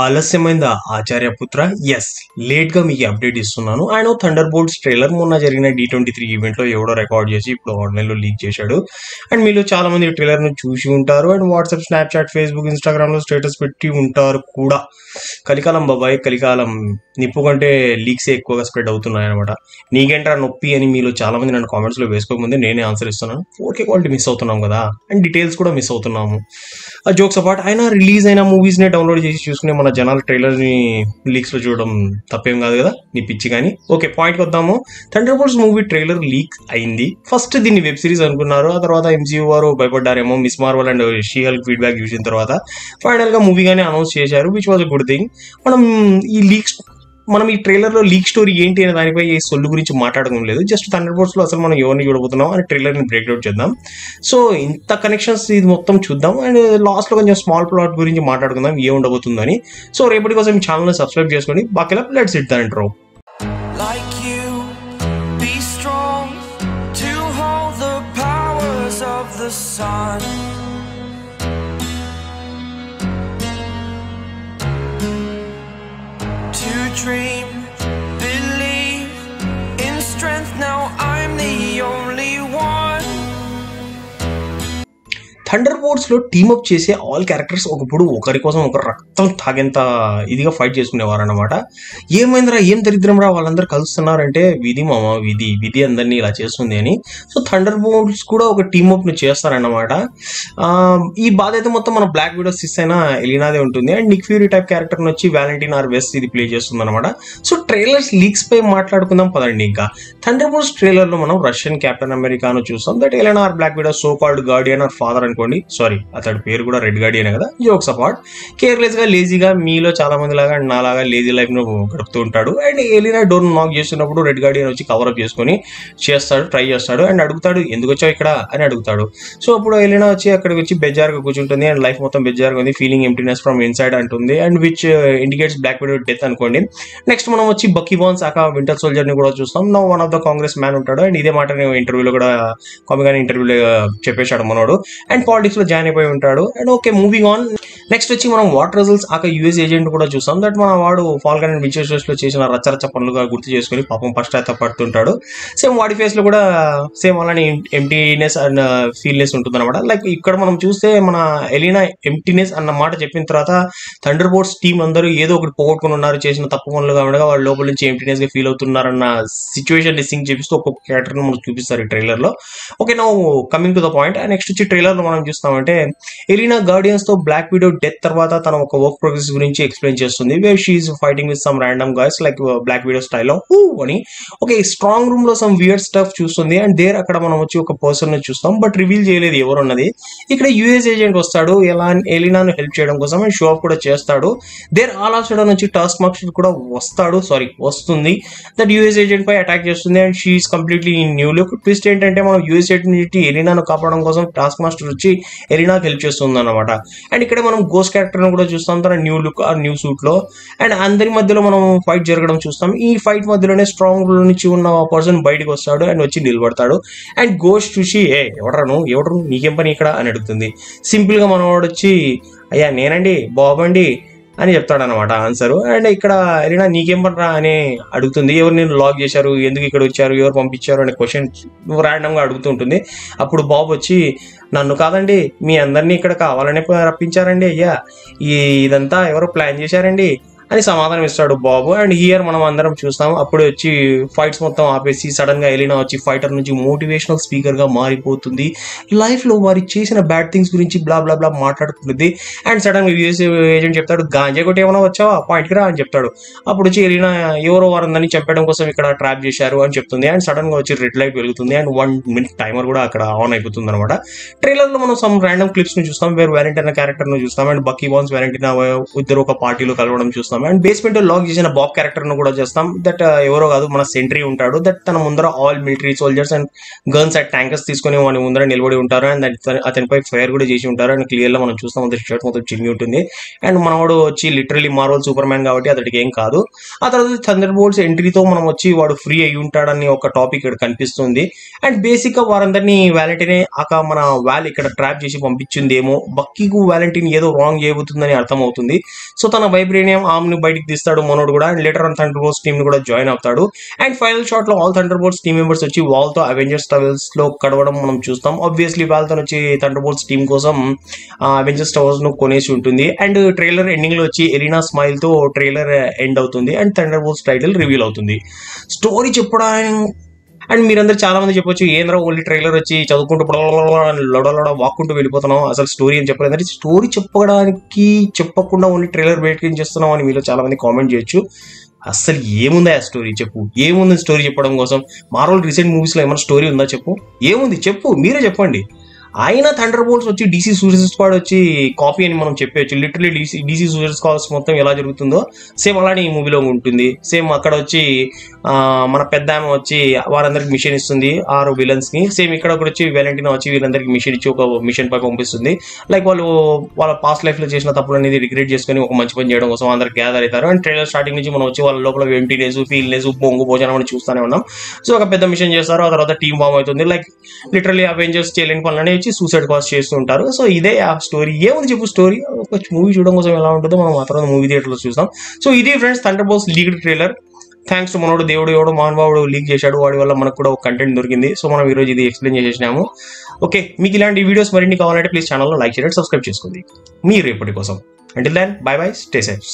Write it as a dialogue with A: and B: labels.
A: ఆలస్యమైందా ఆచార్యపుత్ర? Yes, లేట్గా మీకు update ఇస్తున్నాను. ఆయన థండర్ బోల్ట్స్ ట్రైలర్ మొన్న జరిగిన D23 ఈవెంట్లో ఎవడో రికార్డ్ చేసి ఇప్పుడు ఆన్లైన్లో లీక్ చేశాడు. అండ్ మీలో చాలా మంది ట్రైలర్ను చూసి ఉంటారు. అండ్ వాట్సాప్, స్నాప్చాట్, ఫేస్బుక్, ఇన్స్టాగ్రామ్లో స్టేటస్ పెట్టి ఉంటారు కూడా. కలికాలం బాబాయ్, కలికాలం నిప్పు కంటే లీక్సే ఎక్కువగా స్ప్రెడ్ అవుతున్నాయి అనమాట. నీకేంట్రా నొప్పి అని మీలో చాలా మంది నన్ను కామెంట్స్లో వేసుకోకముందే నేనే ఆన్సర్ ఇస్తున్నాను. 4K క్వాలిటీ మిస్ అవుతున్నాం కదా, అండ్ డీటెయిల్స్ కూడా మిస్ అవుతున్నాము. ఆ జోక్స్ అపార్ట్, ఆయన రిలీజ్ అయిన మూవీస్నే డౌన్లోడ్ చేసి చూసుకునే మన జనాల ట్రైలర్ని లీక్స్లో చూడడం తప్పేం కాదు కదా, నీ పిచ్చి కానీ. ఓకే, పాయింట్కి వద్దాము. Thunderbolts movie trailer leak అయింది. ఫస్ట్ దీన్ని వెబ్ సిరీస్ అనుకున్నారు, ఆ తర్వాత MCU వారు భయపడ్డారేమో. Miss Marvel and she Hulk feedback చూసిన తర్వాత ఫైనల్గా మూవీగానే అనౌన్స్ చేశారు, which was a good thing. మనం ఈ ట్రైలర్లో లీక్ స్టోరీ ఏంటి అనే దానిపై సొల్లు గురించి మాట్లాడడం లేదు. జస్ట్ థండర్ బోల్ట్స్లో అసలు మనం ఎవరిని చూడబోతున్నాం అని ట్రైలర్ని బ్రేక్అవుట్ చేద్దాం. సో ఇంత కనెక్షన్స్ ఇది మొత్తం చూద్దాం, అండ్ లాస్ట్లో కొంచెం స్మాల్ ప్లాట్ గురించి మాట్లాడుకుందాం ఏ ఉండబోతుందని. సో రేపటి కోసం ఈ ఛానల్ని సబ్స్క్రైబ్ చేసుకోండి. బాకీలా let's hit the intro.
B: Like you, be strong to hold the powers of the sun. To dream, believe in strength. Now I'm the only one.
A: థండర్ బోల్ట్స్లో టీమప్ చేసే ఆల్ క్యారెక్టర్స్ ఒకప్పుడు ఒకరి కోసం ఒకరు రక్తం తాగేంత ఇదిగా ఫైట్ చేసుకునేవారు అనమాట. ఏమైందిరా, ఏం దరిద్రంరా, వాళ్ళందరూ కలుస్తున్నారంటే విధి మామ, విధి అందరినీ ఇలా చేస్తుంది అని. సో థండర్ బోల్ట్స్ కూడా ఒక టీమప్ని చేస్తారన్నమాట. ఈ బాధ్యత మొత్తం మన బ్లాక్ విడో సిస్ అయిన ఎలినాదే ఉంటుంది. అండ్ నిక్ ఫ్యూరీ టైప్ క్యారెక్టర్ని వచ్చి వాలంటీన్ ఆర్ వెస్ట్ ఇది ప్లే చేస్తుంది అనమాట. సో ట్రైలర్స్ లీక్స్ పై మాట్లాడుకుందాం పదండి. ఇంకా థండర్ బోల్ట్స్ ట్రైలర్లో మనం రష్యన్ కెప్టెన్ అమెరికాను చూస్తాం. That Yelena or Black Widow so called guardian or father అనుకోండి, సారీ అతడి పేరు కూడా రెడ్ గార్డియన్ కదా. జోక్స్ అపార్ట్, కేర్లెస్ గా, లేజీగా, మీలో చాలా మంది లాగా అండ్ నాలాగా లేజీ లైఫ్ ను గడుపుతూ ఉంటాడు. అండ్ ఎలినా డోర్ నాక్ చేస్తున్నప్పుడు రెడ్ గార్డియన్ వచ్చి కవరప్ చేసుకుని ట్రై చేస్తాడు. అండ్ అడుగుతాడు, ఎందుకు వచ్చావు ఇక్కడ అని అడుగుతాడు. సో అప్పుడు ఎలినా వచ్చి అక్కడికి వచ్చి బెజార్గా కూర్చుంటుంది. అండ్ లైఫ్ మొత్తం బెజార్గా ఉంది, ఫీలింగ్ ఎంప్టీనెస్ ఫ్రమ్ ఇన్సైడ్ అంటుంది. And which indicates Black Widow death అనుకోండి. నెక్స్ట్ మనం వచ్చి బక్కీ బాన్స్ ఆక వింటర్ సోల్జర్ ని కూడా చూస్తాం. No one of the congressman ఉంటాడు. అండ్ ఇదే మాట ఇంటర్వ్యూలో కూడా కామిగానే ఇంటర్వ్యూలో చెప్పేశాడు మనోడు. అండ్ పాలిటిక్స్ లో జాయిన్ అయిపోయి ఉంటాడు. And okay, moving on. Next వచ్చి మనం వాటర్ రిజల్ట్స్ ఆక US ఏజెంట్ కూడా చూస్తాం. దట్ మన వాడు ఫాల్కన్ అండ్ వింటర్ సోల్జర్ లో చేసిన రచ్చరచ్చ పనులుగా గుర్తు చేసుకుని పాపం పశ్చాత్తాపడుతుంటాడు. సేమ్ వాడి ఫేస్ లో కూడా సేమ్ అలానే ఎంటీనెస్ అండ్ ఫీల్నెస్ ఉంటుంది అనమాట. లైక్ ఇక్కడ మనం చూస్తే మన ఎలినా ఎంటీనెస్ అన్న మాట చెప్పిన తర్వాత థండర్ బోల్ట్స్ టీం అందరూ ఏదో ఒకటి పోగొట్టుకుని ఉన్నారు, చేసిన తప్పు పనులు కాబట్టి వాళ్ళ లోపల నుంచి ఎంటీనెస్ గా ఫీల్ అవుతున్నారన్న సిచ్యువేషన్ ని సింక్ చేపిస్తూ ఒక్కొక్క క్యారెక్టర్ మనకు చూపిస్తారు ఈ ట్రైలర్ లో. Okay, now coming to the point. Next వచ్చి ట్రైలర్ లో మనం చూస్తామంటే ఎలినా గార్డియన్స్ తో బ్లాక్ విడో డెత్ తర్వాత తన ఒక వర్క్ ప్రోగ్రెస్ గురించి ఎక్స్ప్లెయిన్ చేస్తుంది. Where she's fighting with some random guys like Black Widow స్టైల్లో అని. ఓకే, స్ట్రాంగ్ రూమ్ లో సమ్ వియర్డ్ స్టఫ్ చూస్తుంది. అండ్ దేర్ అక్కడ మనం వచ్చి ఒక పర్సన్ ని చూస్తాం, బట్ రివీల్ చేయలేదు ఎవరు ఉన్నది. ఇక్కడ US ఏజెంట్ వస్తాడు ఎలినాను హెల్ప్ చేయడం కోసం, అండ్ షో ఆఫ్ కూడా చేస్తాడు. దేర్ ఆల్ ఆఫ్ సడన్ వచ్చి టాస్క్ మాస్టర్ కూడా వస్తుంది. దట్ US ఏజెంట్ పై అటాక్ చేస్తుంది. And she's completely in new look. Twist ఏంటంటే మనం US ఏజెంట్ నుంచి ఎలినాను కాపాడడం కోసం టాస్క్ మాస్టర్ వచ్చి ఎలినాకి హెల్ప్ చేస్తుంది అనమాట. అండ్ ఇక్కడ మనం గోస్ట్ క్యారెక్టర్ కూడా చూస్తాం, తన న్యూ లుక్ ఆ న్యూ సూట్ లో. అండ్ అందరి మధ్యలో మనం ఫైట్ జరగడం చూస్తాం. ఈ ఫైట్ మధ్యలోనే స్ట్రాంగ్ రూల్ నుంచి ఉన్న పర్సన్ బయటకు వస్తాడు అండ్ వచ్చి నిలబడతాడు. అండ్ గోస్ట్ చూసి ఎవడరు నీకేం పని ఇక్కడ అని అడుగుతుంది. సింపుల్ గా మనవాడు వచ్చి, అయ్యా నేనండి, బాబు అండి అని చెప్తాడు అనమాట ఆన్సర్. అండ్ ఇక్కడ ఎలినా నీకేం పడరా అని అడుగుతుంది. ఎవరు నేను లాక్ చేశారు, ఎందుకు ఇక్కడ వచ్చారు, ఎవరు పంపించారు అనే క్వశ్చన్ ర్యాండమ్ గా అడుగుతూ ఉంటుంది. అప్పుడు బాబు వచ్చి, నన్ను కాదండి, మీ అందరినీ ఇక్కడ కావాలనే రప్పించారండి అయ్యా, ఇదంతా ఎవరో ప్లాన్ చేశారండి అని సమాధానం ఇస్తాడు బాబు. అండ్ హియర్ మనం అందరం చూస్తాం. అప్పుడు వచ్చి ఫైట్స్ మొత్తం ఆపేసి సడన్ గా ఎలినా వచ్చి ఫైటర్ నుంచి మోటివేషనల్ స్పీకర్ గా మారిపోతుంది. లైఫ్ లో వారి చేసిన బ్యాడ్ థింగ్స్ గురించి బ్లా బ్లా బ్లా మాట్లాడుతుంది. అండ్ సడన్ గా US ఏజెంట్ చెప్తాడు, గాంజా కొట్టి ఏమైనా వచ్చావా, పాయింట్ కి రా అని చెప్తాడు. అప్పుడు వచ్చి ఎలినా ఎవరో వారందరినీ చంపడం కోసం ఇక్కడ ట్రాప్ చేశారు అని చెప్తుంది. అండ్ సడన్ గా వచ్చి రెడ్ లైట్ వెలుగుతుంది. అండ్ 1 minute టైమర్ కూడా అక్కడ ఆన్ అయిపోతుంది అనమాట. ట్రైలర్ లో మనం సమ్ ర్యాండమ్ క్లిప్స్ ని చూస్తాం, వేర్ వాలంటీన్ క్యారెక్టర్ ను చూస్తాం. అండ్ బక్కీ బాన్స్ వాలంటీన్ ఇద్దరు ఒక పార్టీలో కలవడం చూస్తాం. చూస్తాం. అండ్ బేస్మెంట్ లాక్ చేసిన బాబ్ క్యారెక్టర్ ను కూడా చేస్తాం. దట్ ఎవరో కాదు, మన సెంట్రీ ఉంటాడు. దట్ తన ముందర all military soldiers and guns and tankers తీసుకుని వాడి ముందర నిలబడి ఉంటారు. అండ్ అతనిపై ఫైర్ కూడా చేసి ఉంటారు. అండ్ క్లియర్ గా మనం చూస్తాం అతని షర్ట్ మొత్తం చిరిగి ఉంటుంది. అండ్ మనవాడు వచ్చి లిటరలీ మార్వల్ సూపర్ మ్యాన్ కాబట్టి అతడికి ఏం కాదు. ఆ తర్వాత థండర్ బోల్ట్స్ ఎంట్రీతో మనం వచ్చి వాడు ఫ్రీ అయి ఉంటాడని ఒక టాపిక్ ఇక్కడ కనిపిస్తుంది. అండ్ బేసిక్ గా వారందరినీ వ్యాలంటీనే మన వాల్ ఇక్కడ ట్రాప్ చేసి పంపించిందేమో. బక్కీకు వ్యాలంటీన్ ఏదో రాంగ్ చేయబోతుందని అర్థమవుతుంది. సో తన వైబ్రేనియం ఆర్మ్ ని బయటికి తీస్తాడు మనోడు కూడా. And later on thunder bolts team ని కూడా జాయిన్ అవుతాడు. అండ్ ఫైనల్ షాట్ లో all thunder bolts team members వచ్చి వాల్ తో అవెంజర్స్ టవర్స్ లో కడవడం మనం చూస్తాం. ఆబ్వియస్లీ వాల్ తో వచ్చి థండర్ బోల్ట్స్ టీమ్ కోసం అవెంజర్స్ టవర్స్ ను కొనేసి ఉంటుంది. అండ్ ట్రైలర్ ఎండింగ్ లో వచ్చి ఎలీనా స్మైల్ తో ట్రైలర్ ఎండ్ అవుతుంది. And thunder bolts title reveal అవుతుంది. స్టోరీ చెప్పడానికి అండ్ మీరందరూ చాలా మంది చెప్పొచ్చు, ఏంద్రా ఓన్లీ ట్రైలర్ వచ్చి చదువుకుంటూ లొడ వాక్కుంటూ వెళ్ళిపోతున్నాం, అసలు స్టోరీ అని చెప్పలేదు. అంటే స్టోరీ చెప్పకుండా ఓన్లీ ట్రైలర్ బయటకి చేస్తున్నాం అని మీలో చాలా మంది కామెంట్ చేయొచ్చు. అసలు ఏముందా ఆ స్టోరీ చెప్పు, ఏముంది స్టోరీ చెప్పడం కోసం? మార్వెల్ రీసెంట్ మూవీస్ లో ఏమైనా స్టోరీ ఉందా చెప్పు, ఏముంది చెప్పు, మీరే చెప్పండి. అయినా థండర్ బోల్ట్స్ వచ్చి డీసీ సూసైడ్ స్క్వాడ్ వచ్చి కాపీ అని మనం చెప్పవచ్చు. లిటరలీ డీసీ సూసైడ్ స్క్వాడ్ మొత్తం ఎలా జరుగుతుందో సేమ్ అలానే ఈ మూవీలో ఉంటుంది. సేమ్ అక్కడ వచ్చి మన పెద్ద ఆమె వచ్చి వారందరికి మిషన్ ఇస్తుంది 6 విలన్స్ కి. సేమ్ ఇక్కడ కూడా వచ్చి వ్యాలంటీనా వచ్చి వీళ్ళందరికి మిషన్ ఇచ్చి ఒక మిషన్ పై పంపిస్తుంది. లైక్ వాళ్ళు వాళ్ళ పాస్ట్ లైఫ్ లో చేసిన తప్పులు అనేది రిగ్రెట్ చేసుకుని ఒక మంచి పని చేయడం కోసం అందరికి గ్యాదర్ అవుతారు. అండ్ ట్రైలర్ స్టార్టింగ్ నుంచి మనం వచ్చి వాళ్ళ లోపల ఎంటీనెస్, ఫీల్నెస్, బొంగు భోజనం అని చూస్తూనే ఉన్నాం. సో ఒక పెద్ద మిషన్ చేస్తారు. ఆ తర్వాత టీమ్ ఫామ్ అవుతుంది. లైక్ లిటరలీ అవెంజర్స్ చేయలేని పనులనే సూసైడ్ కాస్ట్ చేస్తూ ఉంటారు. సో ఇదే ఆ స్టోరీ. ఏముంది చెప్పు స్టోరీ? ఒక మూవీ చూడడం కోసం ఎలా ఉంటుందో మనం ఆ తర్వాత మూవీ థియేటర్ లో చూస్తాం. సో ఇది friends thunder bolts leaked trailer. Thanks to మనోడు దేవుడు ఎవడో మహానుభావుడు లీక్ చేశాడు, వాడి వల్ల మనకు కూడా ఒక కంటెంట్ దొరికింది. సో మనం ఈరోజు ఇది ఎక్స్ప్లెయిన్ చేసేసినాము. ఓకే, మీకు ఇలాంటి వీడియోస్ మరిన్ని కావాలంటే ప్లీజ్ ఛానల్లో లైక్ చేయండి, సబ్స్క్రైబ్ చేసుకోండి మీ రేపటి కోసం. Until then bye bye, stay safe.